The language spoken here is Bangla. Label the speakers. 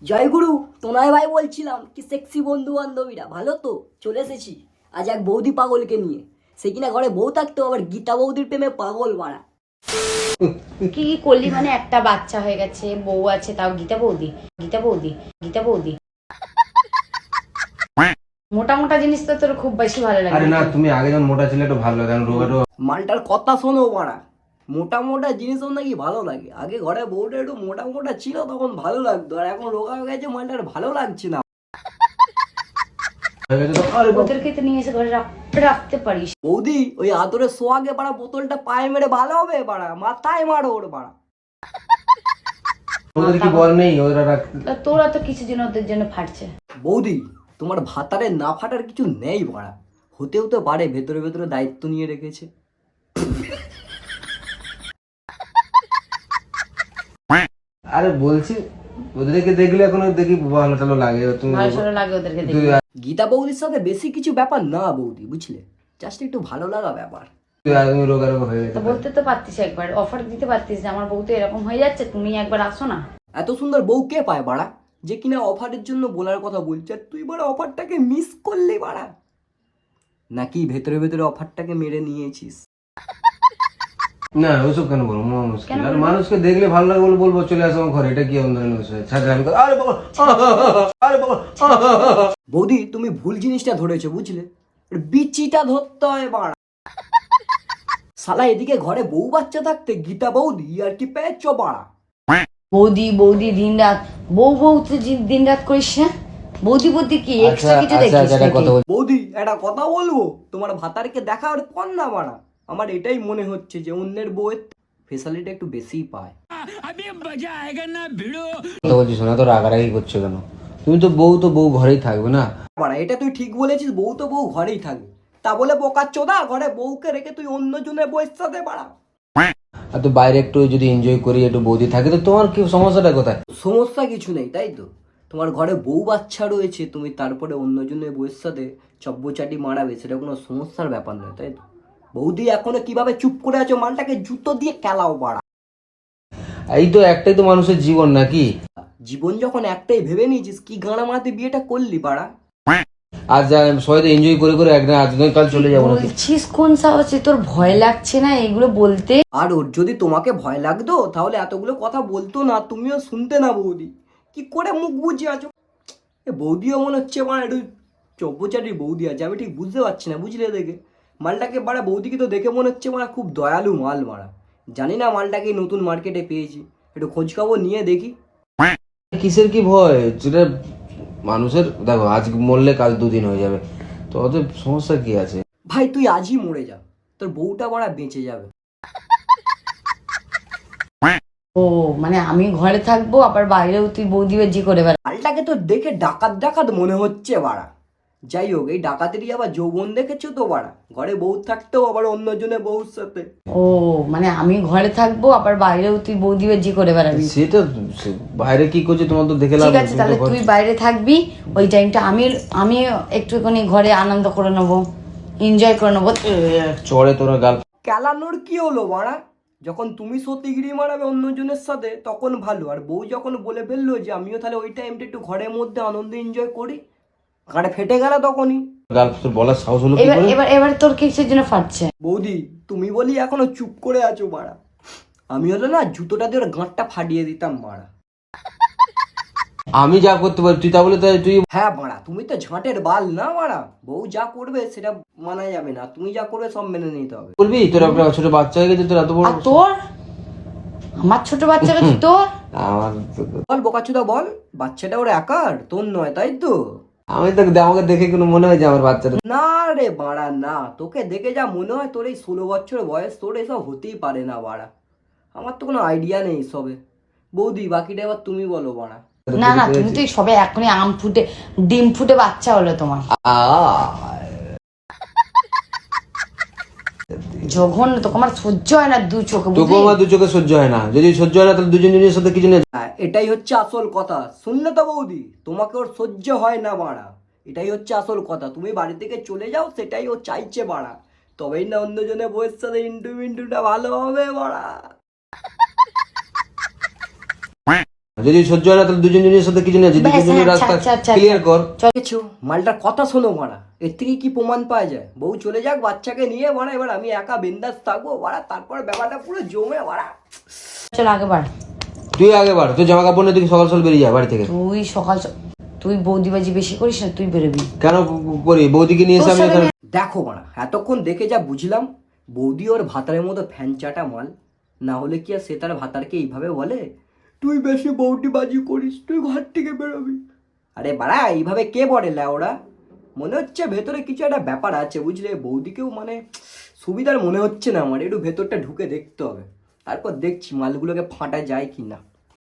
Speaker 1: জয়গুরু, তোনায় ভাই বলছিলাম কি সেক্সি বন্ধু বান্ধবীরা ভালো তো? চলে এসেছি আজ এক বৌদি পাগলকে নিয়ে। সে কিনা ঘরে বউ থাকতো আবার গীতা বৌদির প্রেমে পাগল মারা।
Speaker 2: কি কি করলি? মানে একটা বাচ্চা হয়ে গেছে, বউ আছে, তাও গীতা বৌদি গীতা বৌদি গীতা বৌদি। মোটা মোটা জিনিস তো তোর খুব বেশি ভালো লাগে।
Speaker 3: আরে না, তুমি আগে যখন মোটা ছিলে একটু ভালো লাগে, কারণ রোগাটো
Speaker 1: মালটার কথা শোনো মারা, মোটা মোটা জিনিসও নাকি ভালো লাগে। আগে ঘরে বউটা একটু মোটা মোটা ছিল তখন ভালো লাগতো, আর এখন রোগা হয়ে গেছে মালটার ভালো লাগছে না।
Speaker 3: হয়ে গেছে তো। আরে বাবা,
Speaker 2: ওদেরকে তো নিয়ে এসে ঘরে রাখতে পারিস।
Speaker 1: বৌদি ওই আদরে সোয়াগে পাড়া বোতলটা পায়ে মেরে ভালো হবে পাড়া, মাথায় মারো ওর পাড়া।
Speaker 3: ওদের কি বল নেই ওরা
Speaker 2: তা তোরা তো কিছুদিন ওদের জন্য ফাটছে।
Speaker 1: বৌদি তোমার ভাতারে না ফাটার কিছু নেই পাড়া, হতেও তো পারে ভেতরে ভেতরে দায়িত্ব নিয়ে রেখেছে।
Speaker 3: আরে বলছি ওদেরকে দেখলে এখন দেখি ভালো টালো লাগে। তুমি
Speaker 2: ভালো সালো লাগে ওদেরকে দেখে।
Speaker 1: গীতা বৌদির সাথে বেশি কিছু ব্যাপার না বৌদি, বুঝলে, জাস্ট একটু ভালো লাগা ব্যাপার।
Speaker 3: তুমি রোগারোগ হয়ে
Speaker 2: তো
Speaker 3: গেছে।
Speaker 2: বলতে তো পারতিস, একবার অফার দিতে পারতিস যে আমার বউ তো এরকম হয়ে যাচ্ছে, তুমি একবার আসো না।
Speaker 1: এত সুন্দর বউ কে পায় বাড়া, যে কিনা অফারের জন্য বলার কথা বলছে, আর তুই বাড়া অফারটাকে মিস করলি বাড়া, নাকি ভেতরে ভেতরে অফারটাকে মেরে নিয়েছিস?
Speaker 3: না ওইসব কেন বলবো, মহা মুশকিল।
Speaker 2: কেন
Speaker 3: আর
Speaker 2: বলবো?
Speaker 3: মানুষকে দেখলে ভালো লাগে বলে বলবো চলে আসো আমার ঘরে, এটা কি এমন ধরনের বিষয়? ছাড়া আমি আরে বাবা, আরে বাবা।
Speaker 1: বৌদি তুমি ভুল জিনিসটা ধরেছো, বুঝলে, বিচিটা ধরতে হয় বাড়া। শালা এদিকে ঘরে বউ বাচ্চা থাকতে গীতা বৌদি আর কি পেয়েছ বাড়া।
Speaker 2: বৌদি বৌদি দিন রাত, বউ বউ তো দিন রাত করিস না। বৌদি বৌদি কি এক্সট্রা কিছু দেখিস নাকি?
Speaker 1: বৌদি একটা কথা বলবো, তোমার ভাতারকে দেখা আর কর না বাড়া। আমার এটাই মনে হচ্ছে যে অন্যের বউয়ের ফেসিলিটি একটু বেশিই পায়।
Speaker 3: কথা বলছি, শোনা তো রাগারাগি করছো কেন? তুমি তো বউ ঘরেই থাকবে না।
Speaker 1: বাড়া এটা তুই ঠিক বলেছিস, বউ তো বউ ঘরেই থাকবে, তা বলে বোকার চোদা ঘরে বউকে রেখে তুই অন্য জনের বউয়ের সাথে বাড়া।
Speaker 3: আর তো বাইরে একটু যদি এনজয় করি, একটু বৌদি থাকে, তো তোমার কি সমস্যাটা কোথায়?
Speaker 1: সমস্যা কিছু নেই তাই তো, তোমার ঘরে বউ বাচ্চা রয়েছে, তুমি তারপরে অন্যজনের বউয়ের সাথে চব্বচাটি মারাবে, সেটা কোনো সমস্যার ব্যাপার নয় তাই তো। বৌদি এখনো কিভাবে চুপ করে আছো, মালটাকে জুতো দিয়ে কেলাও বাড়া।
Speaker 3: এই তো একটাই তো মানুষের জীবন নাকি?
Speaker 1: জীবন যখন একটাই ভেবে নিয়েছিস, কি গাঁড়া মারাতে বিয়েটা করলি বাড়া।
Speaker 3: আজ সবাই তো এনজয় করে করে একদিন আজকে কাল চলে যাবো নাকি?
Speaker 2: বলছিস কোন সাহসে? তোর ভয় লাগছে না এগুলো বলতে?
Speaker 1: আর ওর যদি তোমাকে ভয় লাগতো তাহলে এতগুলো কথা বলতো না, তুমিও শুনতে না বৌদি। কি করে মুখ বুঝিয়ে আছো? এ বৌদিও মনে হচ্ছে আমার একটু চব্বচাটির বৌদি আছে, আমি ঠিক বুঝতে পারছি না, বুঝলে, দেখে মালটাকে বাড়া, বৌদিকে তো দেখে মনে হচ্ছে মারা খুব দয়ালু মাল মারা। জানি না মালটাকে নতুন মার্কেটে পেয়েছি, একটু খোঁজ খবর নিয়ে দেখি।
Speaker 3: কিসের কি ভয়? যেটা মানুষের, দেখো আজ মরলে কাল দুদিন হয়ে যাবে, তো ওদের সমস্যা কি আছে?
Speaker 1: ভাই তুই আজই মরে যা, তোর বউটা বাড়া বেঁচে যাবে।
Speaker 2: ও মানে আমি ঘরে থাকবো আবার বাইরেও তুই বৌদি বেজি করে বেড়া?
Speaker 1: মালটাকে তো দেখে ডাকাত ডাকাত মনে হচ্ছে বাড়া। যাই হোক, এই ডাকাতেরই আবার যৌবন দেখেছো তো বাড়া, ঘরে বউ থাকতেও আবার অন্যজনের বউর সাথে।
Speaker 2: ও মানে আমি ঘরে থাকবো আবার বাইরেও তুই বৌদি বেজি করে বেড়াবি?
Speaker 3: সেটা বাইরে কি করছে তোমার তো দেখে লাভ
Speaker 2: ঠিক
Speaker 3: নেই,
Speaker 2: আছে,
Speaker 3: তুমি
Speaker 2: তাহলে
Speaker 3: তো ঘরে-
Speaker 2: তুই বাইরে থাকবি, ওই টাইমটা আমি একটুখানি ঘরে আনন্দ করে নেবো, এনজয় করে নেবো।
Speaker 3: চড়ে তোরা গাল।
Speaker 1: কেলানোর কি হলো বাড়া, যখন তুমি সতীগিরি মারাবে অন্যজনের সাথে তখন ভালো, আর বউ যখন বলে ফেললো যে আমিও তাহলে ওই টাইমটা একটু ঘরের মধ্যে আনন্দ এনজয় করি, গাড়ে ফেটে গেল তখনই।
Speaker 3: গাল তোর বলার সাহস হলো কি
Speaker 2: এবার
Speaker 3: করে?
Speaker 2: এবার এবার তোর কিসের জন্য ফাটছে?
Speaker 1: বৌদি তুমি বলি এখনো চুপ করে আছো বাড়া, আমি হলে না জুতোটা দিয়ে ওর গাঁটটা ফাটিয়ে দিতাম বাড়া।
Speaker 3: আমি যা করতে পারি তুই তা বলে তাই তুই?
Speaker 1: হ্যাঁ বাড়া, তুমি তো ঝাঁটের বাল না বাড়া, বউ যা করবে সেটা মানা যাবে না, তুমি যা করবে সব মেনে নিতে হবে।
Speaker 3: বলবি তোর একটা ছোট বাচ্চা হয়ে গেছে, তোর এত বড়?
Speaker 2: আর তোর, আমার ছোট বাচ্চা কাছে তোর?
Speaker 3: আমার
Speaker 1: বল বোকাচোদা বল, বাচ্চাটা ওর একার, তোর নয় তাই তো?
Speaker 3: আমি তো আমাকে দেখে কোনো মনে হয় যে আমার বাচ্চাটা।
Speaker 1: না রে বাড়া না, তোকে দেখে যা মনে হয় তোর এই 16 বছর বয়স, তোর এসব হতেই পারে না বাড়া, আমার তো কোনো আইডিয়া নেই সবে। বৌদি বাকিটা এবার তুমি বলো বাড়া।
Speaker 2: না না, তুমি তো সবে এখনই ডিম ফুটে বাচ্চা হলো তোমার। যখন তোকে আমার সহ্য হয় না দু চোখে,
Speaker 3: তোকে
Speaker 2: বুঝলি?
Speaker 3: আমার দু চোখে সহ্য হয় না, যদি সহ্য হয় না তাহলে দুজন দুজনের সাথে কিছু নেই।
Speaker 1: হ্যাঁ এটাই হচ্ছে আসল কথা, শুনলে তো বৌদি, তোমাকে ওর সহ্য হয় না বাড়া, এটাই হচ্ছে আসল কথা, তুমি বাড়ি থেকে চলে যাও সেটাই ও চাইছে বাড়া, তবেই না অন্যজনে বউয়ের সাথে ইন্টু মিন্টুটা ভালো হবে বাড়া।
Speaker 3: যদি সহ্য হয় না তাহলে দুজনের সাথে কিছু নেই,
Speaker 2: ব্যাস,
Speaker 3: দুজনের
Speaker 2: হ্যাঁ,
Speaker 3: রাস্তা
Speaker 2: আচ্ছা, আচ্ছা,
Speaker 3: ক্লিয়ার কর।
Speaker 1: কিছু মালটার কথা শোনো মারা, এর থেকে কি প্রমাণ পাওয়া যায়? বউ চলে যাক বাচ্চাকে নিয়ে মারা, এবার আমি একা বিন্দাস থাকবো মারা, তারপরে ব্যাপারটা পুরো জমে মারা।
Speaker 2: চল আগে বাড়।
Speaker 3: তুই আগে বাড়, তুই জামা কাপড় নিয়ে তুই সকাল সকাল বেরিয়ে যা বাড়ি থেকে।
Speaker 2: তুই বৌদিবাজি বেশি করিস না, তুই বেরোবি।
Speaker 3: কেন করি? বৌদিকে নিয়ে এসে আমি এখানে
Speaker 1: দেখো মারা, এতক্ষণ দেখে যা বুঝলাম বৌদি ওর ভাতারের মতো ফ্যান চাটা মাল, না হলে কি আর সে তার ভাতারকে এইভাবে বলে তুই বেশি বৌদি বাজি করিস, তুই ঘর থেকে বেরোবি? আরে বাড়া, এইভাবে কে বলে ওরা? মনে হচ্ছে ভেতরে কিছু একটা ব্যাপার আছে বুঝলে, বৌদিকেও মানে সুবিধার মনে হচ্ছে না আমার, একটু ভেতরটা ঢুকে দেখতে হবে, তারপর দেখছি মালগুলোকে ফাঁটা যায় কি না।